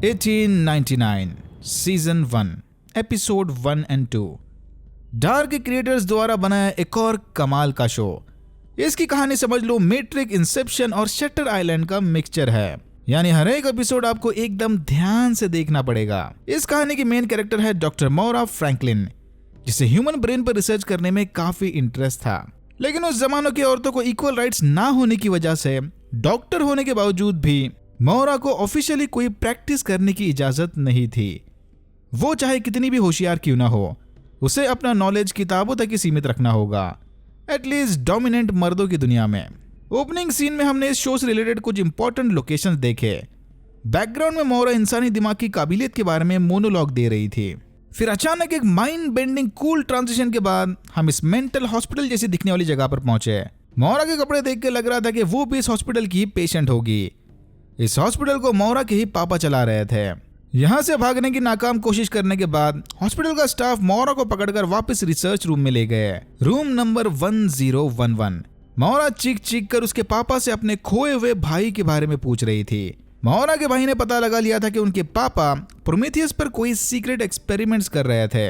1899 season 1 episode 1 and 2 dark creators द्वारा बनाया एक और कमाल का शो। इसकी कहानी समझ लो मैट्रिक, इंसेप्शन और शटर आइलैंड का मिक्सचर है। यानी हर एक एपिसोड आपको एकदम ध्यान से देखना पड़ेगा। इस कहानी की मेन कैरेक्टर है डॉक्टर मोरा फ्रैंकलिन, जिसे ह्यूमन ब्रेन पर रिसर्च करने में काफी इंटरेस्ट था। लेकिन उस जमाने की औरतों को इक्वल राइट्स ना होने की वजह से डॉक्टर होने के बावजूद भी मोरा को ऑफिशियली कोई प्रैक्टिस करने की इजाजत नहीं थी। वो चाहे कितनी भी होशियार क्यों ना हो, उसे अपना नॉलेज किताबों तक ही सीमित रखना होगा, एटलीस्ट डोमिनेंट मर्दों की दुनिया में। ओपनिंग सीन में हमने इस शो से रिलेटेड कुछ इंपॉर्टेंट लोकेशंस देखे। बैकग्राउंड में मोरा इंसानी दिमाग की काबिलियत के बारे में मोनोलॉग दे रही थी। फिर अचानक एक माइंड बेंडिंग कूल ट्रांजिशन के बाद हम इस मेंटल हॉस्पिटल जैसी दिखने वाली जगह पर पहुंचे। मोरा के कपड़े देख के लग रहा था कि वो भी इस हॉस्पिटल की पेशेंट होगी। इस हॉस्पिटल को मोरा के ही पापा चला रहे थे। यहाँ से भागने की नाकाम कोशिश करने के बाद हॉस्पिटल का स्टाफ मोरा को पकड़कर वापस रिसर्च रूम में ले गए, रूम नंबर 1011। मोरा चीख चीख कर उसके पापा से अपने खोए हुए भाई के बारे में पूछ रही थी। मोरा के भाई ने पता लगा लिया था कि उनके पापा प्रोमेथियस पर कोई सीक्रेट एक्सपेरिमेंट्स कर रहे थे।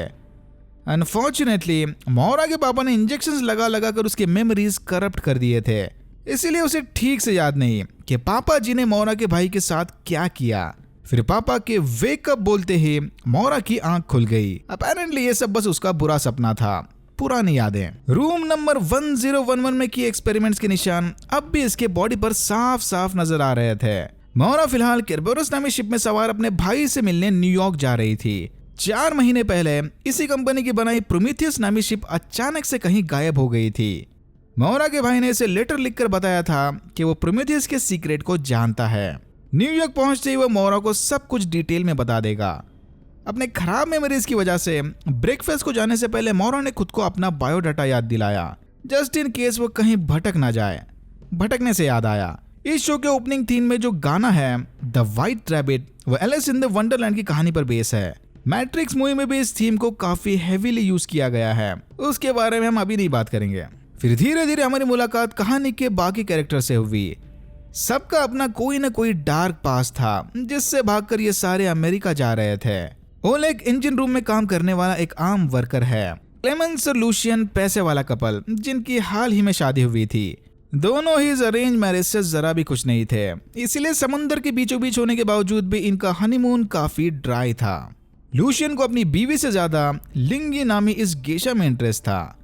अनफॉर्चुनेटली मोरा के पापा ने इंजेक्शंस लगा लगा कर उसके मेमोरीज करप्ट कर दिए थे, इसीलिए उसे ठीक से याद नहीं कि पापा जी ने मोरा के भाई के साथ क्या किया। फिर पापा के वेकअप बोलते ही मोरा की आंख खुल गई। अपेरेंटली ये सब बस उसका बुरा सपना था, पुरानी यादें। रूम नंबर 1011 में किए एक्सपेरिमेंट्स के निशान अब भी इसके बॉडी पर साफ साफ नजर आ रहे थे। मोरा फिलहाल केरबेरोस नामी शिप में सवार अपने भाई से मिलने न्यूयॉर्क जा रही थी। 4 महीने पहले इसी कंपनी की बनाई प्रोमेथियस नामी शिप अचानक से कहीं गायब हो गई थी। मोरा के भाई ने इसे लेटर लिखकर बताया था कि वो प्रोमेथियस के सीक्रेट को जानता है। न्यूयॉर्क पहुंचते ही वो मोरा को सब कुछ डिटेल में बता देगा। अपने खराब मेमोरीज की वजह से ब्रेकफास्ट को जाने से पहले मोरा ने खुद को अपना बायोडाटा याद दिलाया, जस्ट इन केस वो कहीं भटक ना जाए। भटकने से याद आया, इस शो के ओपनिंग थीम में जो गाना है द वाइट रैबिट, वो एलिस इन द वंडरलैंड की कहानी पर बेस है। मैट्रिक्स मूवी में भी इस थीम को काफी हेवीली यूज किया गया है, उसके बारे में हम अभी नहीं बात करेंगे। फिर धीरे धीरे हमारी मुलाकात कहानी के बाकी कैरेक्टर से हुई। सबका अपना कोई ना कोई डार्क पास था, जिससे भागकर ये सारे अमेरिका जा रहे थे। ओलेग इंजन रूम में काम करने वाला एक आम वर्कर है। क्लेमेंस और लूशियन पैसे वाला कपल, जिनकी हाल ही में शादी हुई थी। दोनों ही अरेंज मैरिज से जरा भी खुश नहीं थे, इसीलिए समुद्र के बीचों बीच होने के बावजूद भी इनका हनीमून काफी ड्राई था। लूशियन को अपनी बीवी से ज्यादा लिंगी नामी इस गेशा में इंटरेस्ट था।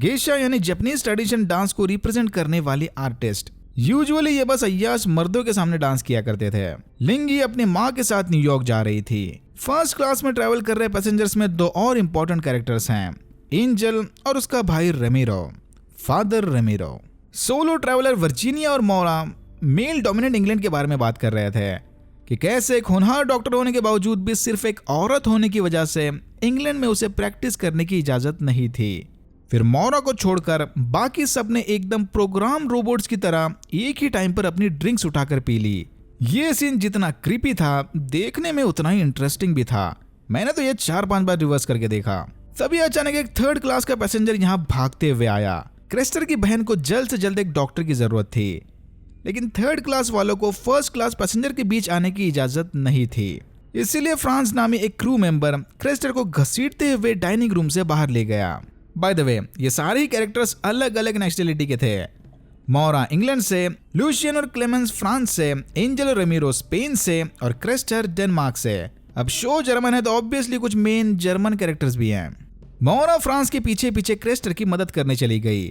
गेशा यानी जापानीज ट्रेडिशन डांस को रिप्रेजेंट करने वाली आर्टिस्ट। यूजुअली ये बस अय्याश मर्दों के सामने डांस किया करते थे। लिंगी अपनी माँ के साथ न्यूयॉर्क जा रही थी। फर्स्ट क्लास में ट्रैवल कर रहे पैसेंजर्स में 2 और इंपॉर्टेंट कैरेक्टर्स हैं, एंजल और उसका भाई रेमिरो, फादर रेमिरो। सोलो ट्रैवलर वर्जीनिया और मोरा मेल डोमिनेंट इंग्लैंड के बारे में बात कर रहे थे कि कैसे एक होनहार डॉक्टर होने के बावजूद भी सिर्फ एक औरत होने की वजह से इंग्लैंड में उसे प्रैक्टिस करने की इजाजत नहीं थी। फिर मोरा को छोड़कर बाकी सब ने एकदम प्रोग्राम रोबोट्स की तरह एक ही टाइम पर अपनी ड्रिंक्स उठाकर पी ली। ये सीन जितना क्रीपी था, देखने में उतना ही इंटरेस्टिंग भी था। मैंने तो ये 4-5 बार रिवर्स करके देखा। तभी अचानक एक 3rd क्लास का पैसेंजर यहाँ भागते हुए आया। क्रेस्टर की बहन को जल्द से जल्द एक डॉक्टर की जरूरत थी, लेकिन 3rd क्लास वालों को 1st क्लास पैसेंजर के बीच आने की इजाजत नहीं थी। इसीलिए फ्रांस नामी एक क्रू मेंबर क्रेस्टर को घसीटते हुए डाइनिंग रूम से बाहर ले गया। बाय द वे, ये सारे ही कैरेक्टर्स अलग अलग नेशनलिटी के थे। मोरा इंग्लैंड से, लूशियन और क्लेमेंस फ्रांस से, एंजल और रेमिरो स्पेन से और क्रेस्टर डेनमार्क से। अब शो जर्मन है तो ऑब्वियसली कुछ मेन जर्मन कैरेक्टर्स भी हैं। मोरा फ्रांस के पीछे पीछे क्रेस्टर की मदद करने चली गई।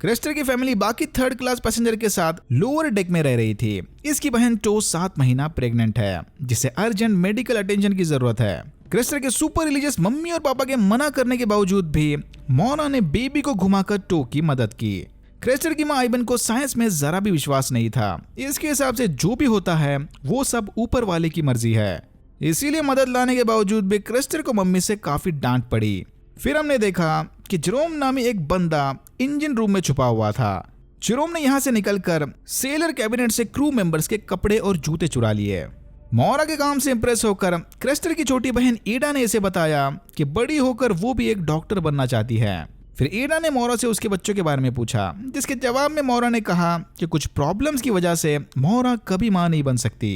क्रेस्टर की फैमिली बाकी 3rd क्लास पैसेंजर के साथ लोअर डेक में रह रही थी। इसकी बहन टो 7 महीना प्रेग्नेंट है, जिसे अर्जेंट मेडिकल अटेंशन की जरूरत है। क्रेस्टर के सुपर रिलीजियस मम्मी और पापा के मना करने के बावजूद भी मोरा ने बेबी को घुमाकर टो की मदद की। क्रेस्टर की मां आइबन को साइंस में जरा भी विश्वास नहीं था। इसके हिसाब से जो भी होता है वो सब ऊपर वाले की मर्जी है, इसीलिए मदद लाने के बावजूद भी क्रेस्टर को मम्मी से काफी डांट पड़ी। फिर हमने देखा कि जेरोम नामी एक बंदा इंजन रूम में छुपा हुआ था। जेरोम ने यहाँ से निकलकर सेलर कैबिनेट से क्रू मेंबर्स के कपड़े और जूते चुरा लिए। मोरा के काम से इंप्रेस होकर क्रेस्टर की छोटी बहन एडा ने इसे बताया कि बड़ी होकर वो भी एक डॉक्टर बनना चाहती है। फिर एडा ने मोरा से उसके बच्चों के बारे में पूछा, जिसके जवाब में मोरा ने कहा कि कुछ प्रॉब्लम्स की वजह से मोरा कभी मां नहीं बन सकती।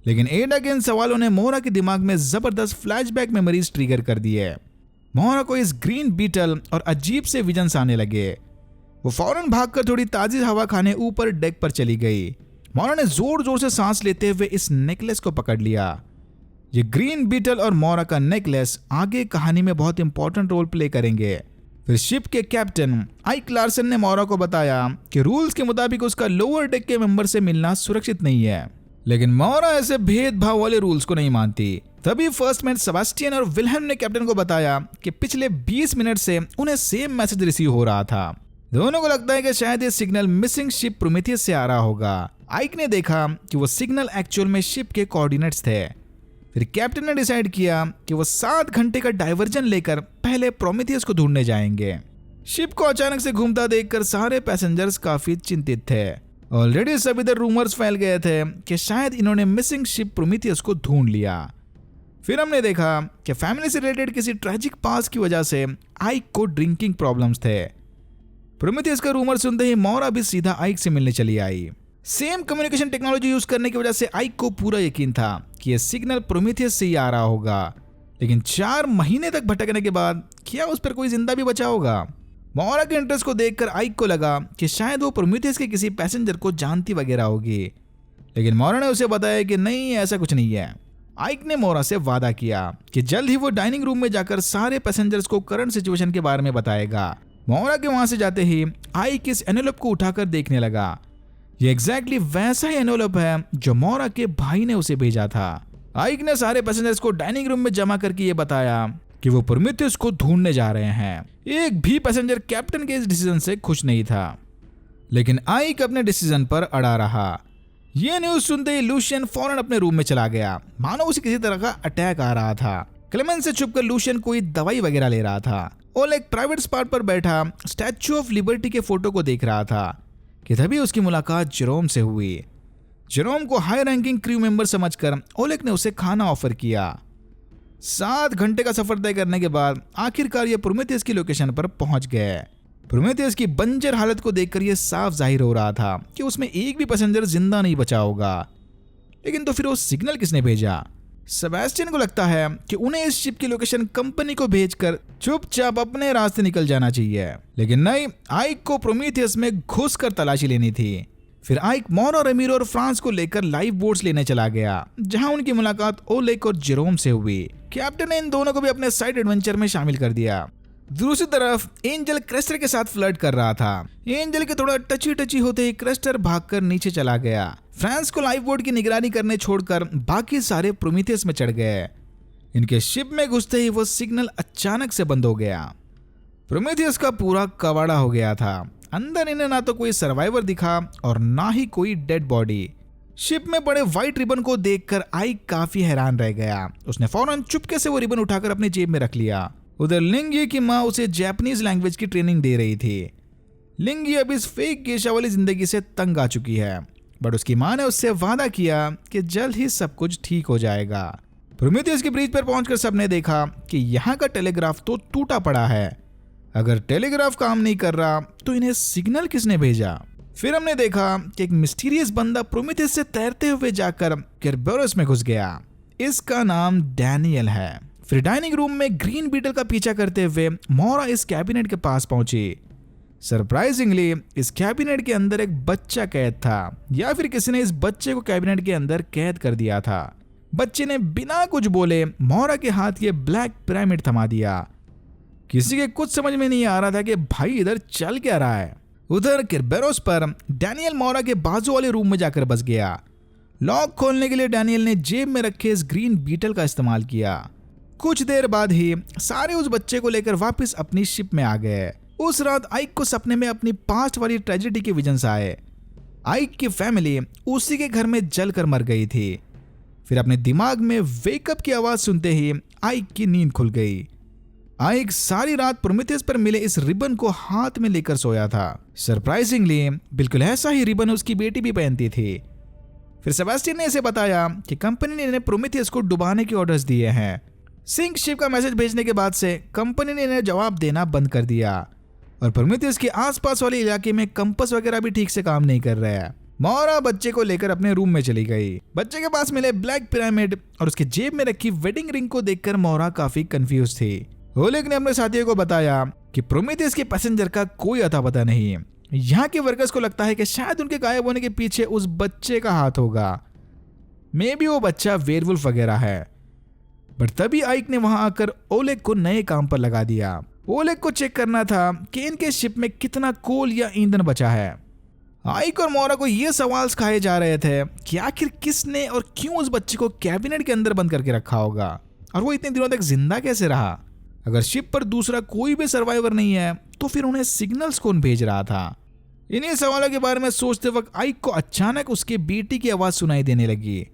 लेकिन एडा के इन सवालों ने मोहरा के दिमाग में जबरदस्त फ्लैशबैक मेमोरीज ट्रिगर कर दी है। मोहरा को इस ग्रीन बीटल और अजीब से विजन्स आने लगे। वो फौरन भागकर थोड़ी ताजी हवा खाने ऊपर डेक पर चली गई। मोहरा ने जोर जोर से सांस लेते हुए इस नेकलेस को पकड़ लिया। ये ग्रीन बीटल और मोहरा का नेकलेस आगे कहानी में बहुत इंपॉर्टेंट रोल प्ले करेंगे। फिर शिप के कैप्टन आइक लार्सन ने मोहरा को बताया कि रूल्स के मुताबिक उसका लोअर डेक के मेंबर से मिलना सुरक्षित नहीं है, लेकिन मोहरा ऐसे भेदभाव वाले रूल्स को नहीं मानती। तभी फर्स्ट मैन सेबास्टियन और विल्हेम ने कैप्टन को बताया कि पिछले 20 मिनट से उन्हें सेम मैसेज रिसीव हो रहा था। दोनों को लगता है कि शायद ये सिग्नल मिसिंग शिप प्रोमेथियस से आ रहा होगा। आइक ने देखा कि वो सिग्नल एक्चुअल में शिप के कोऑर्डिनेट्स थे। फिर कैप्टन ने डिसाइड किया कि वो 7 घंटे का डाइवर्जन लेकर पहले प्रोमेथियस को ढूंढने जाएंगे। शिप को अचानक से घूमता देखकर सारे पैसेंजर्स काफी चिंतित थे। ऑलरेडी सब इधर रूमर्स फैल गए थे कि शायद इन्होंने मिसिंग शिप प्रोमेथियस को ढूंढ लिया। फिर हमने देखा कि फैमिली से रिलेटेड किसी ट्रैजिक पास की वजह से आइक को ड्रिंकिंग प्रॉब्लम्स थे। प्रोमेथियस का रूमर सुनते ही मोहरा भी सीधा आइक से मिलने चली आई। सेम कम्युनिकेशन टेक्नोलॉजी यूज करने की वजह से आइक को पूरा यकीन था कि यह सिग्नल प्रोमेथियस से ही आ रहा होगा। लेकिन 4 महीने तक भटकने के बाद क्या उस पर कोई जिंदा भी बचा होगा? मोहरा के इंटरेस्ट को देखकर आइक को लगा कि शायद वो प्रोमेथियस के किसी पैसेंजर को जानती वगैरह होगी, लेकिन मोहरा ने उसे बताया कि नहीं, ऐसा कुछ नहीं है। आइक ने मोहरा से वादा किया कि जल्द ही वो डाइनिंग रूम में जाकर सारे पैसेंजर्स को करंट सिचुएशन के बारे में बताएगा। मोहरा के वहां से जाते ही आइक इस एनवेलप को उठाकर देखने लगा। ये एग्जैक्टली वैसा ही एनवेलप है जो मोहरा के भाई ने उसे भेजा था। आइक ने सारे पैसेंजर्स को डाइनिंग रूम में जमा करके ये बताया कि वो प्रोमेथियस को ढूंढने जा रहे हैं। एक भी पैसेंजर कैप्टन के इस डिसीजन से खुश नहीं था, लेकिन आइक अपने डिसीजन पर अड़ा रहा। ये न्यूज सुनते ही लूशियन फौरन अपने रूम में चला गया, मानो उसे किसी तरह का अटैक आ रहा था। क्लेमेंस से छुपकर लूशियन कोई दवाई वगैरह ले रहा था। ओल एक प्राइवेट स्पॉट पर बैठा स्टैच्यू ऑफ लिबर्टी के फोटो को देख रहा था कि तभी उसकी मुलाकात जेरोम से हुई। जेरोम को हाई रैंकिंग क्रू मेंबर समझकर ओलेग ने उसे खाना ऑफर किया। 7 घंटे का सफर तय करने के बाद आखिरकार ये प्रोमेथियस की लोकेशन पर पहुंच गए। प्रोमेथियस की बंजर हालत को देखकर यह साफ जाहिर हो रहा था कि उसमें एक भी पैसेंजर जिंदा नहीं बचा होगा। लेकिन तो फिर वो सिग्नल किसने भेजा? सेबास्टियन को लगता है कि उन्हें इस शिप की लोकेशन कंपनी को भेजकर चुपचाप अपने रास्ते निकल जाना चाहिए, लेकिन नहीं, आइक को प्रोमेथियस में घुसकर तलाशी लेनी थी। फिर आइक मोहरा, रेमिरो और फ्रांस को लेकर लाइफ बोट्स लेने चला गया, जहां उनकी मुलाकात ओलेग और जेरोम से हुई। कैप्टन ने इन दोनों को भी अपने साइड एडवेंचर में शामिल कर दिया। दूसरी तरफ एंजल क्रेस्टर के साथ फ्लर्ट कर रहा था। एंजल के थोड़ा टची होते ही क्रेस्टर भागकर नीचे चला गया। फ्रांस को लाइफ बोट की निगरानी करने छोड़कर बाकी सारे प्रोमेथियस में चढ़ गए। इनके शिप में घुसते ही वो सिग्नल अचानक से बंद हो गया। प्रोमेथियस का पूरा कवाड़ा हो गया था। अंदर इन्हें ना तो कोई सर्वाइवर दिखा और ना ही कोई डेड बॉडी। शिप में पड़े व्हाइट रिबन को देखकर आइक काफी हैरान रह गया। उसने फौरन चुपके से वो रिबन उठाकर अपनी जेब में रख लिया। उधर लिंगी की माँ उसे जापानीज लैंग्वेज की ट्रेनिंग दे रही थी। लिंगी अब इस फेक गेशा वाली जिंदगी से तंग आ चुकी है, बट उसकी माँ ने उससे वादा किया कि जल्द ही सब कुछ ठीक हो जाएगा। प्रोमेथियस के ब्रिज पर पहुंचकर सबने देखा कि यहाँ का टेलीग्राफ तो टूटा पड़ा है। अगर टेलीग्राफ काम नहीं कर रहा तो इन्हें सिग्नल किसने भेजा? फिर हमने देखा कि एक मिस्टीरियस बंदा प्रोमेथियस से तैरते हुए जाकर केरबेरोस में घुस गया। इसका नाम डैनियल है। फिर डाइनिंग रूम में ग्रीन बीटल का पीछा करते हुए मोहरा इस कैबिनेट के पास पहुंची। सरप्राइजिंगली इस कैबिनेट के अंदर एक बच्चा कैद था, या फिर किसी ने इस बच्चे को कैबिनेट के अंदर कैद कर दिया था। बच्चे ने बिना कुछ बोले मोहरा के हाथ ये ब्लैक पिरामिड थमा दिया। किसी के कुछ समझ में नहीं आ रहा था कि भाई इधर चल क्या रहा है। उधर केरबेरोस पर डैनियल मोहरा के बाजू वाले रूम में जाकर बस गया। लॉक खोलने के लिए डैनियल ने जेब में रखे इस ग्रीन बीटल का इस्तेमाल किया। कुछ देर बाद ही सारे उस बच्चे को लेकर वापस अपनी शिप में आ गए। उस रात आइक को सपने में अपनी पास्ट वाली ट्रेजेडी के विजन्स आए। आइक की फैमिली उसी के घर में जलकर मर गई थी। फिर अपने दिमाग में वेकअप की आवाज सुनते ही आइक की नींद खुल गई। आइक सारी रात प्रोमेथियस पर मिले इस रिबन को हाथ में लेकर सोया था। सरप्राइजिंगली बिल्कुल ऐसा ही रिबन उसकी बेटी भी पहनती थी। फिर सेबास्टियन ने इसे बताया कि कंपनी ने इन्हें प्रोमेथियस को डुबाने के ऑर्डर्स दिए हैं। सिंक शिप का मैसेज भेजने के बाद से कंपनी ने इन्हें जवाब देना बंद कर दिया और प्रोमेथियस के आसपास वाले इलाके में कंपास वगैरह भी ठीक से काम नहीं कर रहा है। मोरा बच्चे को लेकर अपने रूम में चली गई। बच्चे के पास मिले ब्लैक पिरामिड और उसके जेब में रखी वेडिंग रिंग को देखकर मोरा काफी कंफ्यूज थी। ओलेग ने अपने साथियों को बताया कि प्रोमेथियस के पैसेंजर का कोई अता पता नहीं। यहाँ के वर्कर्स को लगता है कि शायद उनके गायब होने के पीछे उस बच्चे का हाथ होगा। मे बी वो बच्चा वेयरवुल्फ वगैरह है। बट तभी आइक ने वहां आकर ओलेग को नए काम पर लगा दिया। ओलेग को चेक करना था कि इनके शिप में कितना कोल या ईंधन बचा है। आइक और मोरा को ये सवाल सिखाए जा रहे थे कि आखिर किसने और क्यों उस बच्चे को कैबिनेट के अंदर बंद करके रखा होगा और वो इतने दिनों तक जिंदा कैसे रहा। अगर शिप पर दूसरा कोई भी सर्वाइवर नहीं है तो फिर उन्हें सिग्नल्स कौन भेज रहा था। इन्हीं सवालों के बारे में सोचते वक्त आइक को अचानक उसके बेटी की आवाज सुनाई देने लगी।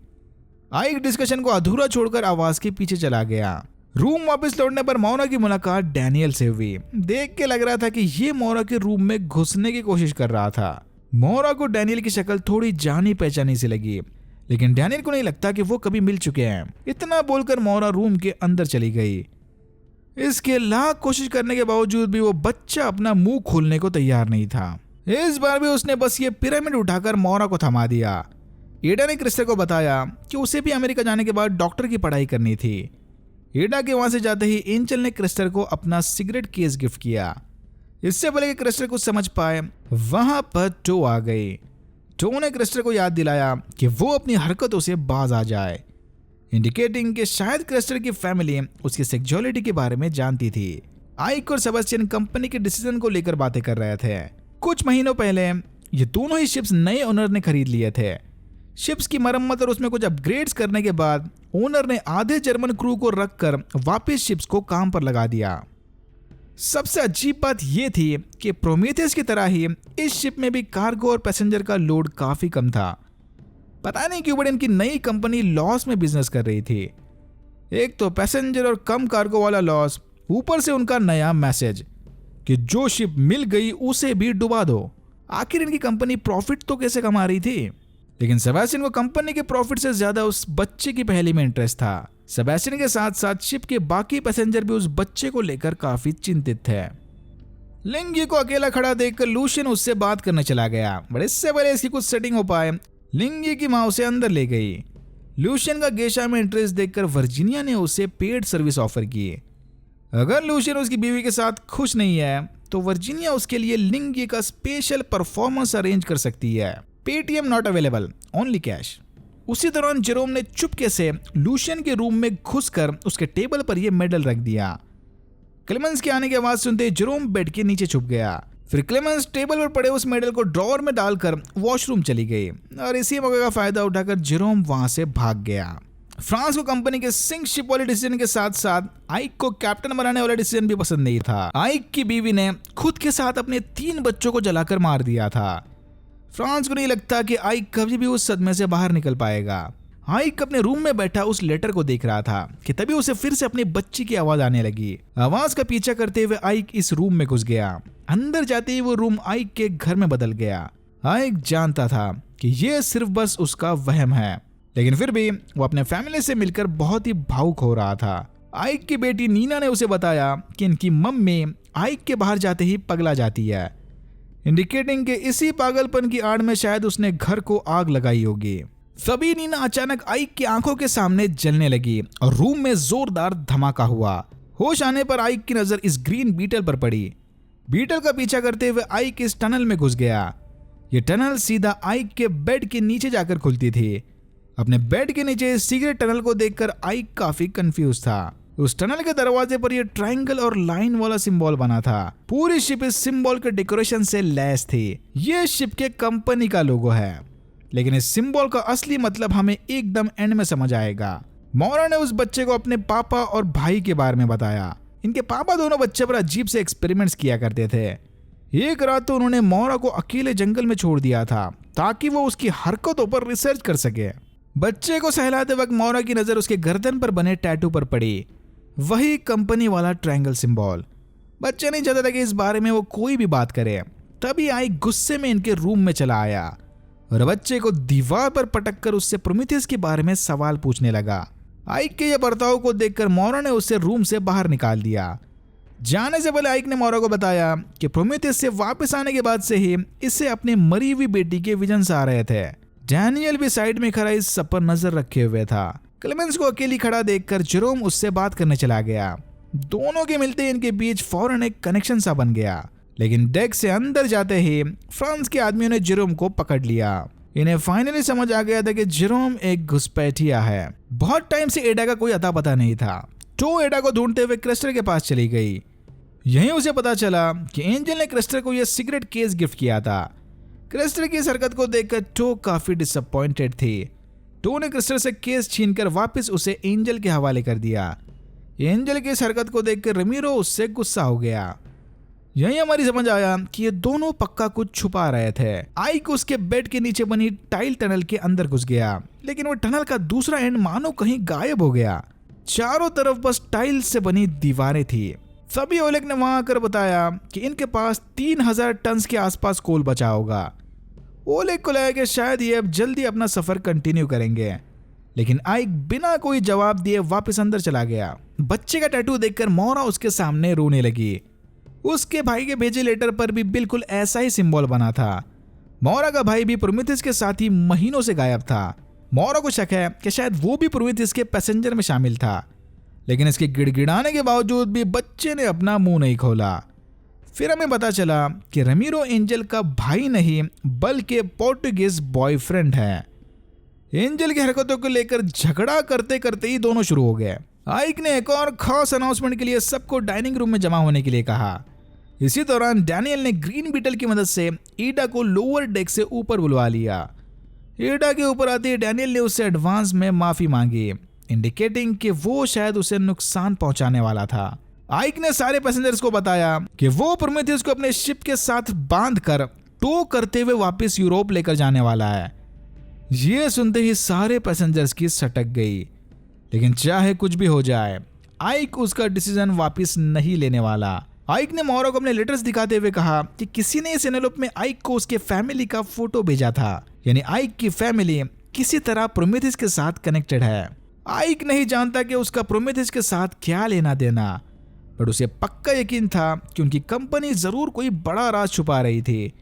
आइक डिस्कशन को अधूरा छोड़कर आवाज के पीछे चला गया। रूम वापस लौटने पर मोरा की मुलाकात डैनियल से हुई। देख के लग रहा था कि ये मोरा के रूम में घुसने की कोशिश कर रहा था। मोरा को डैनियल की शक्ल थोड़ी जानी पहचानी सी लगी, लेकिन डैनियल को नहीं लगता कि वो कभी मिल चुके हैं। इतना बोलकर मोरा रूम के अंदर चली गई। इसके लाख कोशिश करने के बावजूद भी वो बच्चा अपना मुंह खोलने को तैयार नहीं था। इस बार भी उसने बस ये पिरामिड उठाकर मोरा को थमा दिया। एडा ने क्रिस्टल को बताया कि उसे भी अमेरिका जाने के बाद डॉक्टर की पढ़ाई करनी थी। एडा के वहां से जाते ही एंजल ने क्रिस्टल को अपना सिगरेट केस गिफ्ट किया। इससे पहले कि क्रिस्टल कुछ समझ पाए वहां पर टो आ गई। टो ने क्रिस्टल को याद दिलाया कि वो अपनी हरकतों से बाज आ जाए, इंडिकेटिंग कि शायद क्रिस्टल की फैमिली उसकी सेक्सुअलिटी के बारे में जानती थी। आइक और सेबेस्टियन कंपनी के डिसीजन को लेकर बातें कर रहे थे। कुछ महीनों पहले ये दोनों ही शिप्स नए ओनर ने खरीद लिए थे। शिप्स की मरम्मत और उसमें कुछ अपग्रेड्स करने के बाद ओनर ने आधे जर्मन क्रू को रखकर वापस शिप्स को काम पर लगा दिया। सबसे अजीब बात यह थी कि प्रोमेथियस की तरह ही इस शिप में भी कार्गो और पैसेंजर का लोड काफी कम था। पता नहीं क्यों बट इनकी नई कंपनी लॉस में बिजनेस कर रही थी। एक तो पैसेंजर और कम कार्गो वाला लॉस, ऊपर से उनका नया मैसेज कि जो शिप मिल गई उसे भी डुबा दो। आखिर इनकी कंपनी प्रॉफिट तो कैसे कमा रही थी, लेकिन सेबेस्टियन को कंपनी के प्रॉफिट से ज्यादा उस बच्चे की पहली में इंटरेस्ट था। सेबेस्टियन के साथ साथ शिप के बाकी पैसेंजर भी उस बच्चे को लेकर काफी चिंतित थे। लिंगी को अकेला खड़ा देखकर लूशियन उससे बात करने चला गया, बट इससे पहले इसकी कुछ सेटिंग हो पाए लिंगी की माँ उसे अंदर ले गई। लूशियन का गेशा में इंटरेस्ट देखकर वर्जीनिया ने उसे पेड सर्विस ऑफर की। अगर लूशियन उसकी बीवी के साथ खुश नहीं है तो वर्जीनिया उसके लिए लिंगी का स्पेशल परफॉर्मेंस अरेंज कर सकती है। Paytm not available, only cash. उसी दौरान जेरोम ने चुपके से लूशियन के रूम में घुसकर उसके टेबल पर यह मेडल रख दिया। क्लेमेंस के आने की आवाज सुनते जेरोम बेड के नीचे छुप गया। फिर क्लेमेंस टेबल पर पड़े उस मेडल को ड्रॉअर में डालकर वॉशरूम चली गई और इसी मौके का फायदा उठाकर जेरोम वहां से भाग गया। फ्रांस को कंपनी के सिंक शिप वाले डिसीजन के साथ साथ आइक को कैप्टन बनाने वाला डिसीजन भी पसंद नहीं था। आइक की बीवी ने खुद के साथ अपने 3 बच्चों को जलाकर मार दिया था। फ्रांस को नहीं लगता कि आइक कभी भी उस सदमे से बाहर निकल पाएगा। आइक अपने रूम में बैठा उस लेटर को देख रहा था कि तभी उसे फिर से अपनी बच्ची की आवाज आने लगी। आवाज का पीछा करते हुए आइक इस रूम में घुस गया। अंदर जाते ही वो रूम आइक के घर में बदल गया। आइक जानता था कि ये सिर्फ बस उसका वहम है, लेकिन फिर भी वो अपने फैमिली से मिलकर बहुत ही भावुक हो रहा था। आइक की बेटी नीना ने उसे बताया कि इनकी मम्मी आइक के बाहर जाते ही पगला जाती है, इंडिकेटिंग के इसी पागलपन की आड़ में शायद उसने घर को आग लगाई होगी। तभी नीना अचानक आइक की आंखों के सामने जलने लगी और रूम में जोरदार धमाका हुआ। होश आने पर आइक की नजर इस ग्रीन बीटल पर पड़ी। बीटल का पीछा करते हुए आइक इस टनल में घुस गया। ये टनल सीधा आइक के बेड के नीचे जाकर खुलती थी। अपने बेड के नीचे सीक्रेट टनल को देखकर आइक काफी कंफ्यूज था। उस टनल के दरवाजे पर यह ट्रायंगल और लाइन वाला सिंबल बना था। पूरी शिप इस सिंबल के डेकोरेशन से लैस थी। यह शिप के कंपनी का लोगो है, लेकिन इस सिंबल का असली मतलब हमें एकदम एंड में समझ आएगा। मोरा ने उस बच्चे को अपने पापा और भाई के बारे में बताया। इनके पापा दोनों बच्चे पर अजीब से एक्सपेरिमेंट्स किया करते थे। एक रात तो उन्होंने मोरा को अकेले जंगल में छोड़ दिया था ताकि वो उसकी हरकतों पर रिसर्च कर सके। बच्चे को सहलाते वक्त मोरा की नजर उसके गर्दन पर बने टैटू पर पड़ी, वही कंपनी वाला ट्रायंगल सिंबल। बच्चे नहीं चाहता था कि इस बारे में वो कोई भी बात करे। तभी आई गुस्से में इनके रूम में चला आया और बच्चे को दीवार पर पटक कर उससे प्रोमेथियस के बारे में सवाल पूछने लगा। आइक के ये बर्ताव को देखकर मोरा ने उसे रूम से बाहर निकाल दिया। जाने से पहले आइक ने मोरा को बताया कि प्रोमेथियस से वापस आने के बाद से ही इसे अपनी मरी हुई बेटी के विजन्स आ रहे थे। डैनियल भी साइड में खड़ा इस सब पर नजर रखे हुए था। क्लेमेंस को अकेली खड़ा देखकर जेरोम उससे बात करने चला गया। दोनों के मिलते इनके बीच फौरन एक कनेक्शन सा बन गया, लेकिन डेक से अंदर जाते ही फ्रांस के आदमियों ने जेरोम को पकड़ लिया। इन्हें फाइनली समझ आ गया था कि जेरोम एक घुसपैठिया है। बहुत टाइम से एडा का कोई अता पता नहीं था, तो एडा को ढूंढते हुए क्रिस्टर के पास चली गई। यहीं उसे पता चला कि एंजल ने क्रिस्टर को यह सिगरेट केस गिफ्ट किया था। क्रिस्टर की इस हरकत को देखकर टो काफी डिसअपॉइंटेड थी। टो ने क्रिस्टर से केस छीनकर वापस उसे एंजल के हवाले कर दिया। एंजल की इस हरकत को देखकर रमीरो उससे गुस्सा हो गया। यही हमारी समझ आया कि ये दोनों पक्का कुछ छुपा रहे थे। आइक उसके बेड के नीचे बनी टाइल टनल के अंदर घुस गया, लेकिन वो टनल का दूसरा एंड मानो कहीं गायब हो गया। चारों तरफ बस टाइल से बनी दीवारें थी। तभी ओलेग ने वहां आकर बताया कि इनके पास 3000 टन के आसपास कोल बचा होगा। ओलेग को लगा कि शायद ये अब जल्दी अपना सफर कंटिन्यू करेंगे, लेकिन आइक बिना कोई जवाब दिए वापस अंदर चला गया। बच्चे का टैटू देखकर मोरा उसके सामने रोने लगी। उसके भाई के भेजे लेटर पर भी बिल्कुल ऐसा ही सिंबल बना था। मोरा का भाई भी प्रोमेथियस के साथ ही महीनों से गायब था। मोरा को शक है कि शायद वो भी प्रोमेथियस के पैसेंजर में शामिल था, लेकिन इसके गिड़गिड़ाने के बावजूद भी बच्चे ने अपना मुंह नहीं खोला। फिर हमें पता चला कि रमीरो एंजल का भाई नहीं बल्कि पोर्टुगीज बॉयफ्रेंड है। एंजल की हरकतों को लेकर झगड़ा करते करते ही दोनों शुरू हो गए। आइक ने एक और खास अनाउंसमेंट के लिए सबको डाइनिंग रूम में जमा होने के लिए कहा। इसी दौरान डैनियल ने ग्रीन बीटल की मदद से ईडा को लोअर डेक से ऊपर बुलवा लिया। ईडा के ऊपर आते ही डैनियल ने उससे एडवांस में माफी मांगी, इंडिकेटिंग कि वो शायद उसे नुकसान पहुंचाने वाला था। आइक ने सारे पैसेंजर्स को बताया कि वो प्रोमेथियस को अपने शिप के साथ बांधकर टो करते हुए वापस यूरोप लेकर जाने वाला है। ये सुनते ही सारे पैसेंजर्स की सटक गई, लेकिन चाहे कुछ भी हो जाए आइक उसका डिसीजन वापस नहीं लेने वाला। आइक ने मोरा को अपने लेटर्स दिखाते हुए कहा कि किसी ने इस एनवेलप में आइक को उसके फैमिली का फोटो भेजा था, यानी आइक की फैमिली किसी तरह प्रोमेथियस के साथ कनेक्टेड है। आइक नहीं जानता कि उसका प्रोमेथियस के साथ क्या लेना देना, पर उसे पक्का यकीन था कि उनकी कंपनी जरूर कोई बड़ा राज छुपा रही थी।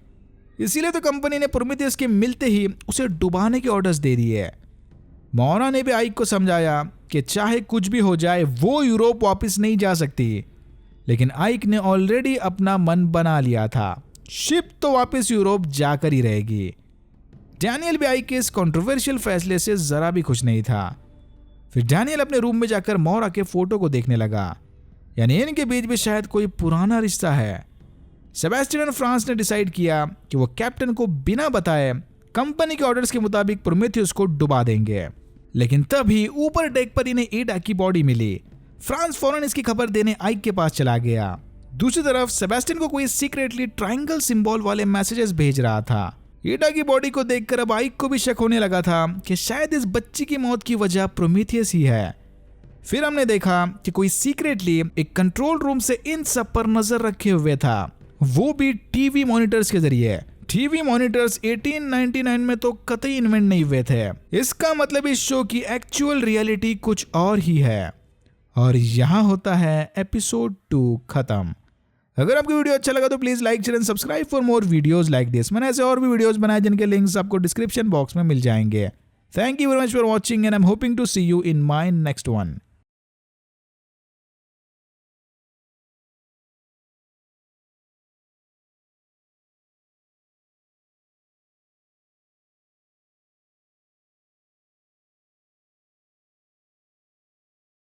इसीलिए तो कंपनी ने प्रोमेथियस के मिलते ही उसे डुबाने के ऑर्डर्स दे दिए। मोरा ने भी आइक को समझाया कि चाहे कुछ भी हो जाए वो यूरोप वापस नहीं जा सकती, लेकिन आइक ने ऑलरेडी अपना मन बना लिया था, शिप तो वापस यूरोप जाकर ही रहेगी। डैनियल भी आइक के इस कंट्रोवर्शियल फैसले से जरा भी खुश नहीं था। फिर डैनियल अपने रूम में जाकर मोरा के फोटो को देखने लगा, यानी इनके बीच भी शायद कोई पुराना रिश्ता है। सेबेस्टियन और फ्रांस ने डिसाइड किया कि वो कैप्टन को बिना बताए कंपनी के ऑर्डर्स के मुताबिक प्रोमेथियस को डुबा देंगे, लेकिन तभी ऊपर डेक पर इन्हें ईडा की बॉडी मिली। फ्रांस फौरन इसकी खबर देने आइक के पास चला गया। दूसरी तरफ सेबेस्टियन को कोई सीक्रेटली ट्रायंगल सिंबल वाले मैसेजेस भेज रहा था। ईडा की बॉडी को देखकर अब आइक को भी शक होने लगा था कि शायद इस बच्ची की मौत की वजह प्रोमेथियस ही है। फिर हमने देखा कि कोई सीक्रेटली एक कंट्रोल रूम से इन सब पर नजर रखे हुए था, वो भी टीवी मॉनिटर्स के जरिए। टीवी मॉनिटर्स 1899 में तो कतई इन्वेंट नहीं हुए थे। इसका मतलब इस शो की एक्चुअल रियलिटी कुछ और ही है। और यहाँ होता है एपिसोड 2 खत्म। अगर आपको वीडियो अच्छा लगा तो please like share and subscribe for more videos like this. मैंने ऐसे और भी वीडियोस बनाए जिनके लिंक्स आपको डिस्क्रिप्शन बॉक्स में मिल जाएंगे। Thank you very much for watching and I am hoping to see you in my next one.